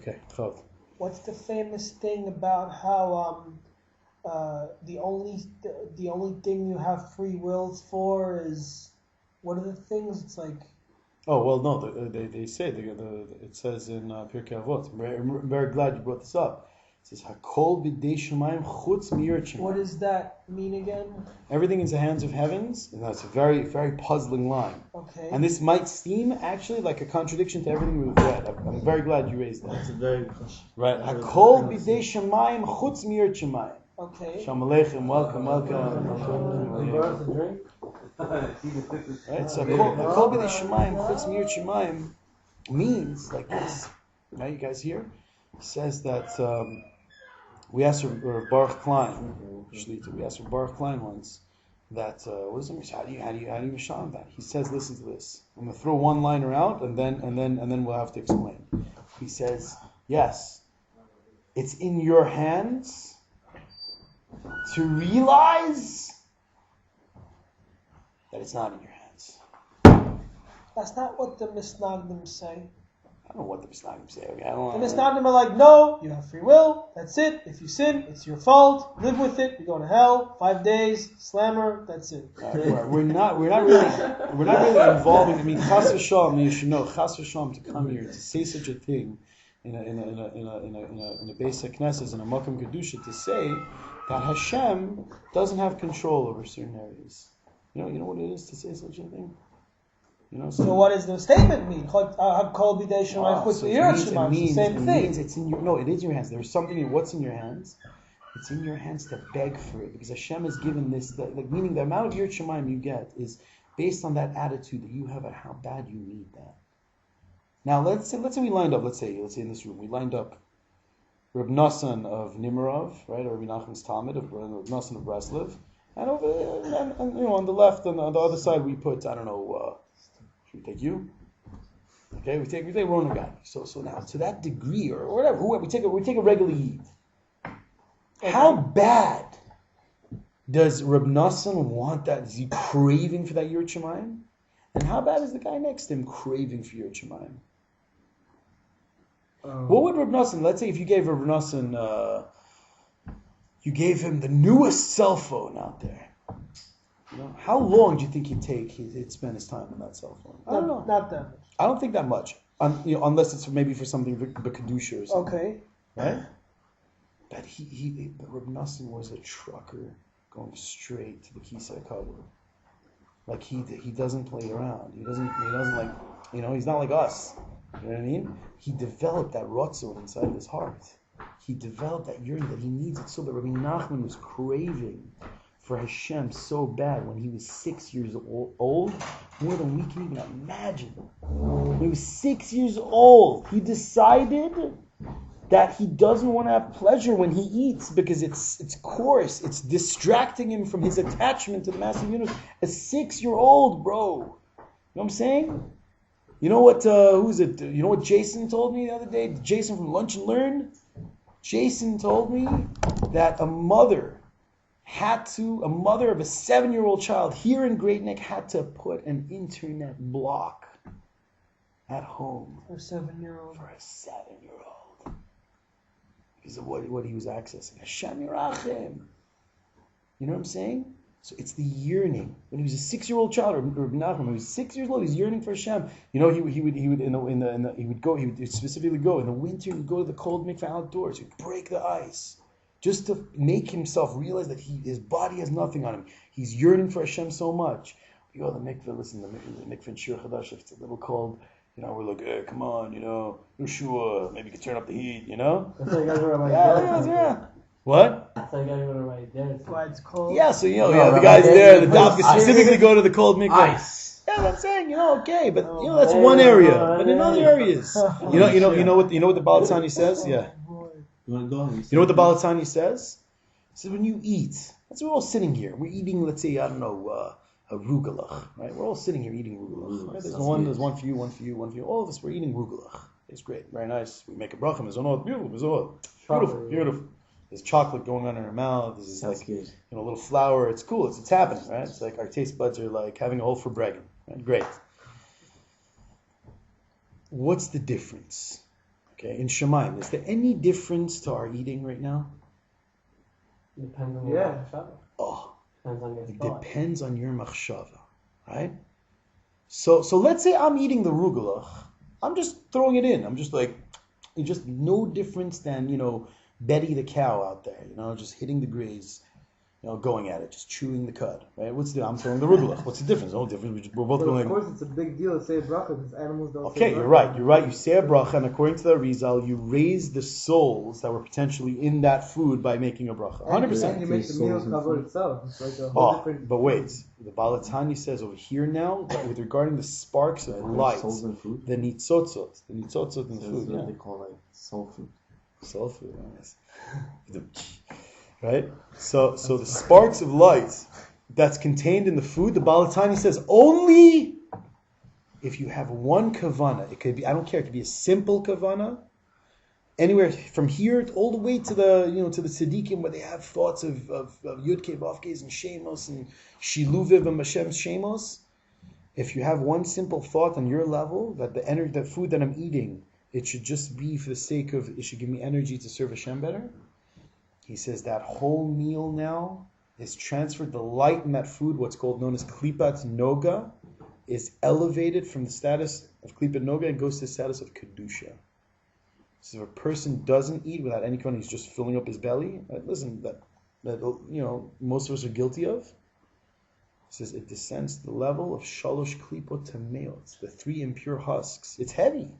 Okay, Chav. What's the famous thing about how the only thing you have free wills for is, what are the things? It's like, Oh, well, no, they say, it says in Pirkei Avot, I'm very glad you brought this up. It says, Hakol b'dei shemayim chutz mi'yirat shemayim. what does that mean again? Everything is the hands of heavens, and that's a very, very puzzling line. Okay. And this might seem actually like a contradiction to everything we've read. I'm very glad you raised that. That's a very good question. Right. Hakol b'dei shemayim chutz mi'yirat shemayim. Okay. Shalom Aleichem, welcome. Birth and drink? Right, so Hakol b'dei shemayim chutz mi'yirat shemayim means like this. Right, you guys hear? He says that we asked Baruch Klein, Shlita, we asked Baruch Klein once that what is it? How do you mashal that? He says, listen to this. I'm gonna throw one liner out and then we'll have to explain. He says, yes, it's in your hands to realize that it's not in your hands. That's not what the Misnagdim say. I don't know what the Misnagdim say. Okay, The Misnagdim are like, no, you have free will. That's it. If you sin, it's your fault. Live with it. You're going to hell. 5 days, slammer. That's it. We're not really involving. I mean, Chas v'Shalom, you should know, Chas v'Shalom, to come here to say such a thing in a basic knesset, in a Makom Kedusha, to say that Hashem doesn't have control over certain areas. You know what it is to say such a thing? So what does the statement mean? It's the same thing. It's in your, no, it is in your hands. There's something. What's in your hands? It's in your hands to beg for it, because Hashem has given this. Meaning the amount of Yirat Shamayim you get is based on that attitude that you have at how bad you need that. Now let's say we lined up. Let's say in this room we lined up Rabbi Nosson of Nimirov, right, or Rabbi Nachman's Talmud of Rabbi Nosson of Breslov, and on the left and on the other side we put, I don't know. Should we take you? Okay, we take Rona guy. So now to that degree or whatever, whoever we take a regular Yid. Okay. How bad does Reb Nosson want that? Is he craving for that Yirat Shamayim? And how bad is the guy next to him craving for Yirat Shamayim? What would Reb Nosson? Let's say if you gave Reb Nosson, you gave him the newest cell phone out there. How long do you think he'd spend his time on that cell phone? I don't know. Not that much. I don't think that much. Unless it's maybe for something Kedusha or something. Okay. Right? But but Reb Nosson was a trucker going straight to the Kisei Kabul. Like he doesn't play around. He doesn't like, he's not like us. You know what I mean? He developed that rotzon inside of his heart. He developed that yearning that he needs it so that Rabbi Nachman was craving for Hashem so bad when he was 6 years old, more than we can even imagine. When he was 6 years old, he decided that he doesn't want to have pleasure when he eats because it's coarse, it's distracting him from his attachment to the massive universe. A 6-year-old, bro. You know what I'm saying? You know what? Who's it? You know what Jason told me the other day? Jason from Lunch and Learn. Jason told me that a mother of a 7-year-old child here in Great Neck had to put an internet block at home. For a 7-year-old. Because of what he was accessing. Hashem Yirachem. You know what I'm saying? So it's the yearning. When he was a 6-year-old child, or Nachman, when he was 6 years old, he was yearning for Hashem. He would specifically go in the winter. He would go to the cold mikveh outdoors. He'd break the ice, just to make himself realize that his body has nothing on him. He's yearning for Hashem so much. We go to the mikveh. Listen, the mikveh in Shiur Chadash. If it's a little cold, we're like, hey, come on, Yeshua, maybe you can turn up the heat, That's why you guys were right there. Yeah. What? That's why you guys were right there. That's why it's cold. Yeah, so the guys there, the doc specifically go to the cold mikveh. Ice. Yeah, I'm saying, okay, but that's one area. But in other areas, you know what the Balatzani says? Yeah. You want to go? You know what the Balatzani says? He says when you eat, let's say we're all sitting here. We're eating, let's say, I don't know, a rugelach, right? We're all sitting here eating rugelach. Right? There's one for you. All of us, we're eating rugelach. It's great, very nice. We make a bracha. Beautiful. There's chocolate going on in our mouth. There's like a little flour. It's cool. It's happening, right? It's like our taste buds are like having a whole for bragging. Right? Great. What's the difference? Okay, in Shemaim, is there any difference to our eating right now? Depends on Yeah. your machshava. Oh, Depends on your it thought. depends on your machshava, right? So let's say I'm eating the rugelach. I'm just throwing it in. I'm just like, it's just no difference than, Betty the cow out there, just hitting the graze, going at it, just chewing the cud, right? I'm throwing the rugelach. What's the difference? No difference. We're both But going of course, it's a big deal to say a bracha because animals don't say Okay, bracha. you're right. You say a bracha, and according to the Arizal, you raise the souls that were potentially in that food by making a bracha. 100%. And you make the meal cover itself. It's like a whole different... But wait, the Balatani says over here now, that with regarding the sparks of light, Souls in food? the nitzotzot in the food, That's yeah. what they call like soul food. Soul food, yes. Right? So the sparks of light that's contained in the food, the Balatani says only if you have one kavana. It could be, I don't care, it could be a simple kavana, anywhere from here all the way to the to the tzaddikim where they have thoughts of Yudke, Vavkes, and Shemos and Shiluviv and Hashem's Shemos. If you have one simple thought on your level that the food that I'm eating, it should just be for the sake of, it should give me energy to serve Hashem better. He says that whole meal now is transferred, the light in that food, what's known as klipat noga, is elevated from the status of klipat noga and goes to the status of kedusha. So if a person doesn't eat without any kind, he's just filling up his belly. Listen, that most of us are guilty of. He says it descends to the level of shalosh klipot tameot, the 3 impure husks. It's heavy.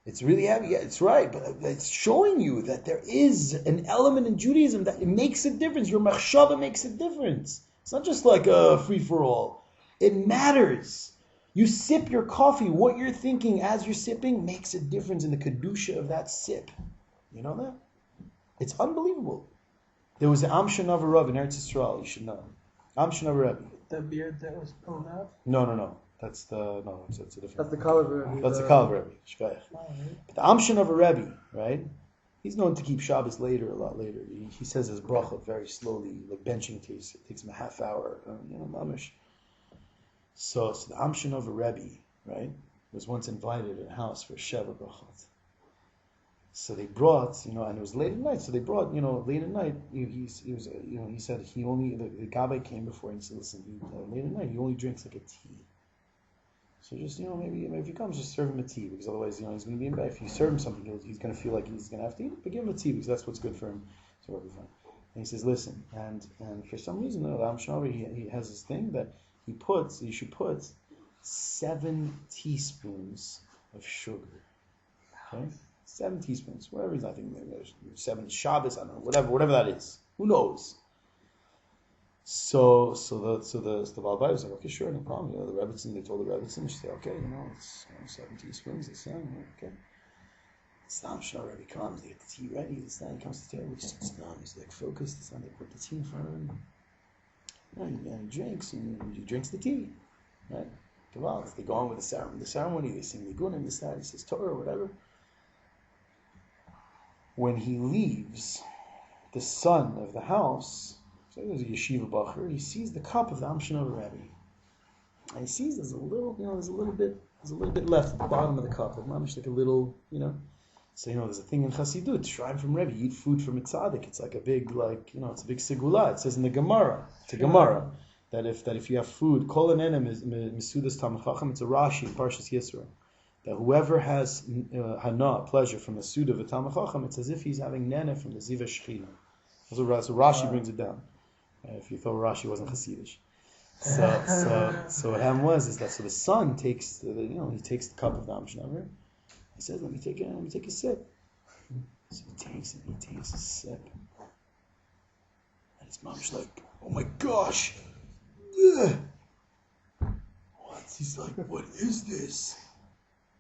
It's really heavy. Yeah, it's right, but it's showing you that there is an element in Judaism that it makes a difference. Your machshava makes a difference. It's not just like a free-for-all. It matters. You sip your coffee, what you're thinking as you're sipping makes a difference in the kedusha of that sip. You know that? It's unbelievable. There was an Amshanav Rav in Eretz Yisrael, you should know. Amshanav Rebbe. The beard that was pulled out? No. That's a different. That's the color Rebbe. That's the color Rebbe. Shvech. But the Amshanav Rebbe, right? He's known to keep Shabbos a lot later. He says his bracha very slowly, like benching taste. It takes him a half hour, mamish. So the Amshanav Rebbe, right, was once invited at a house for Sheva brachot. So they brought, and it was late at night. So they brought, late at night. He said he only the gabbai came before and he said, listen, late at night he only drinks like a tea. So just maybe if he comes, just serve him a tea because otherwise he's going to be in bed. If you serve him something, he's going to feel like he's going to have to eat it. But give him a tea because that's what's good for him. So it'll be fine. And he says, listen, and for some reason, the Amshanav he has this thing that you should put 7 teaspoons of sugar. Okay? 7 teaspoons, whatever he's, I think maybe 7 Shabbos, I don't know, whatever that is. Who knows? So the Baal Bayit was like, okay, sure, no problem. The Rebbetzin, they told the Rebbetzin, she said, okay, it's 7 teaspoons, it's okay. So Amshanav Rebbe comes, they get the tea ready, he comes to the table, he sits down, he's like focused, they put the tea in front of him. And he drinks, and he drinks the tea, right? They go on with the ceremony, they sing the gunim, this, that, he says Torah, whatever. When he leaves, the son of the house, so there's a yeshiva bacher, he sees the cup of the Amshanav Rebbe, and he sees there's a little bit left at the bottom of the cup, like a little, So, there's a thing in Chassidut, shrine from Rebbe, you eat food from a tzaddik. It's like a big, it's a big segula. It says in the Gemara, that if you have food, kol anenem is misudas tam chacham, it's a Rashi in Parshas Yisro, that whoever has hana, pleasure from the suda of a tam chacham, it's as if he's having nene from the ziva shechina. So Rashi brings it down. If you thought Rashi wasn't Chassidish. So what happened was that the son takes he takes the cup of the Amshanav. He says, let me take a sip. So he takes a sip. And his mom's like, oh my gosh. Ugh. What? He's like, what is this?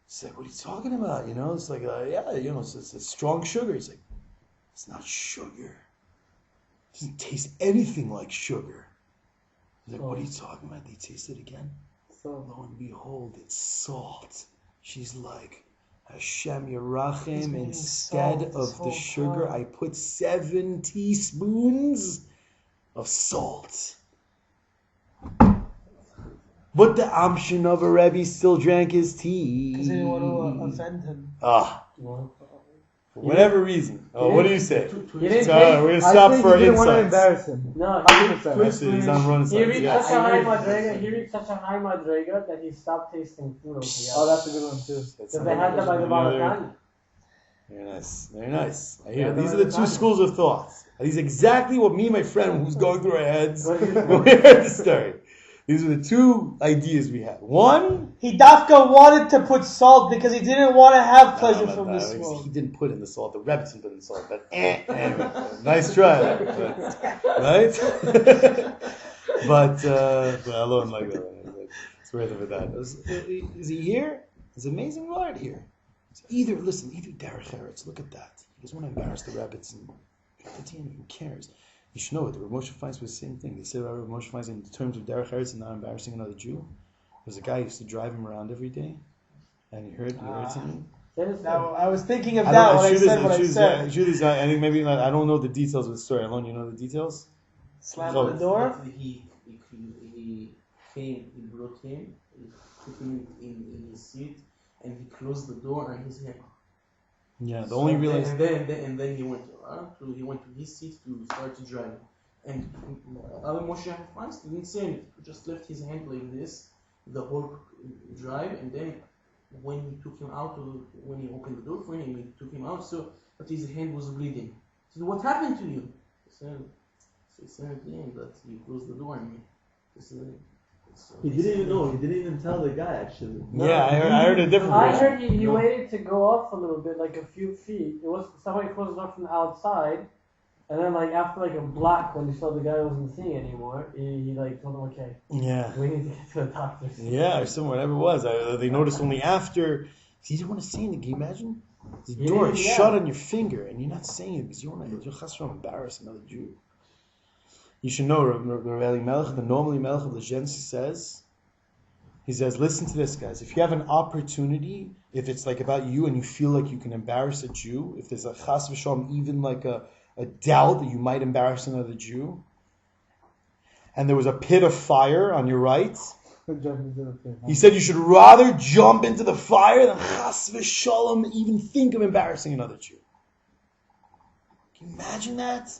He's like, what are you talking about? It's like, it's strong sugar. He's like, it's not sugar. It doesn't taste anything like sugar. He's like, what are you talking about? They taste it again. So lo and behold, it's salt. She's like, Hashem Yerachem, instead of the sugar, I put 7 teaspoons of salt. But the Amshanav Rebbe still drank his tea. Because he didn't want to offend him. No. For whatever reason. Oh, what do you say? You didn't So, take- we're going to stop for he didn't want to insights. embarrass him. No, 100%. I see, he's on running he sides. reached Yeah. such a high madrega. He reached such a high madrega that he stopped tasting food altogether. Oh, that's a good one too. That's Because they had that by the Balatani. Very nice. Very nice. I hear. Yeah, These are the the two Balatani. schools of thought. These are exactly what me and my friend was going through our heads What is when we heard the story. These are the two ideas we had. One, He Dafka wanted to put salt because he didn't want to have pleasure no, from this he world. didn't put in the salt. The Rebbe didn't put in the salt. But nice try, right? but I don't like that. It's worth it for that. Is he here? It's an amazing word here. It's either Derech Eretz. Look at that. He doesn't want to embarrass the rabbits, and who cares? You should know it. The Rav Moshe Feinstein was the same thing. They said about Rav Moshe Feinstein in terms of Derech Eretz and not embarrassing another Jew. There's a guy who used to drive him around every day, and you heard something. Now, I was thinking of that when I said what I said. I think maybe I don't know the details of the story. Alon, you know the details? Slam on the door. He brought him, he put him in his seat, and he closed the door on his head. Yeah, the only realized. And then he went to his seat to start to drive. And Rabbi Moshe Feinstein didn't say anything. He just left his hand like this the whole drive, and then when he took him out, when he opened the door for him, he took him out, so that his hand was bleeding. He said, "What happened to you?" He said at the end that he closed the door on me. He didn't even know. He didn't even tell the guy, actually. Yeah, I heard a different I version. heard he waited to go off a little bit, like a few feet. It was somebody closed the door from the outside, and then like after like a block, when he saw the guy wasn't seeing anymore, he like told him, "Okay, Yeah. we need to get to the doctor." Yeah, or somewhere, whatever it was. They noticed only after. He didn't want to say anything. Can you imagine? The door is shut on your finger, and you're not saying it because you want to embarrass another Jew. You should know, Rabbi Elimelech, the normally Melech of the Gens says, he says, listen to this, guys. If you have an opportunity, if it's like about you and you feel like you can embarrass a Jew, if there's a chas v'shalom, even like a doubt that you might embarrass another Jew, and there was a pit of fire on your right, he said you should rather jump into the fire than chas v'shalom even think of embarrassing another Jew. Can you imagine that?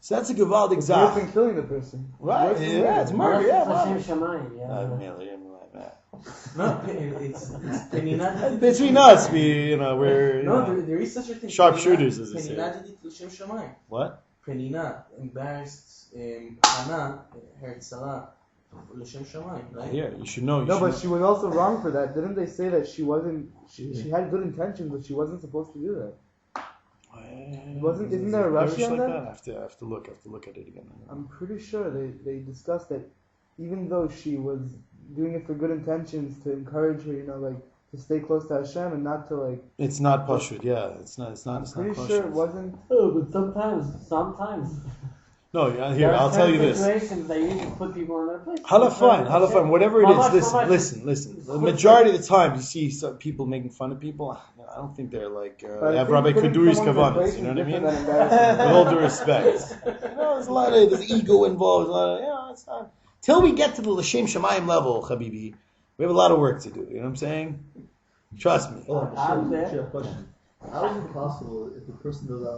So that's a Gavaldik Zach. You've been killing the person. Right, yeah, it's murder, yeah. Hashem Shamayim, yeah. No, it's Peninah. Between us, we're There is such a thing. Sharpshooters, as they say. Peninah did it L'Shem Shamayim. What? Peninah embarrassed Hannah, her tzara, L'Shem Shamayim, right? Yeah, you should know. No, but she was also wrong for that. Didn't they say that she wasn't? She had good intentions, but she wasn't supposed to do that. Isn't there a Rashi on that? I have to look at it again. I'm pretty sure they discussed that even though she was doing it for good intentions to encourage her, to stay close to Hashem and not to like. It's not pashut, yeah. It's not. I'm pretty sure it wasn't. Oh, but sometimes. No, here I'll tell you this. Situations that you need to put people in their place. Halafine, whatever it is. Listen. The majority of the time, you see some people making fun of people. I don't think they're like have Rabbi Kaduri's kavanas. You know what I mean? With all due respect, there's a lot of there's ego involved. It's not. Till we get to the L'Shem Shamayim level, Habibi, we have a lot of work to do. You know what I'm saying? Trust me. Oh, sure, question. How is it possible if a person does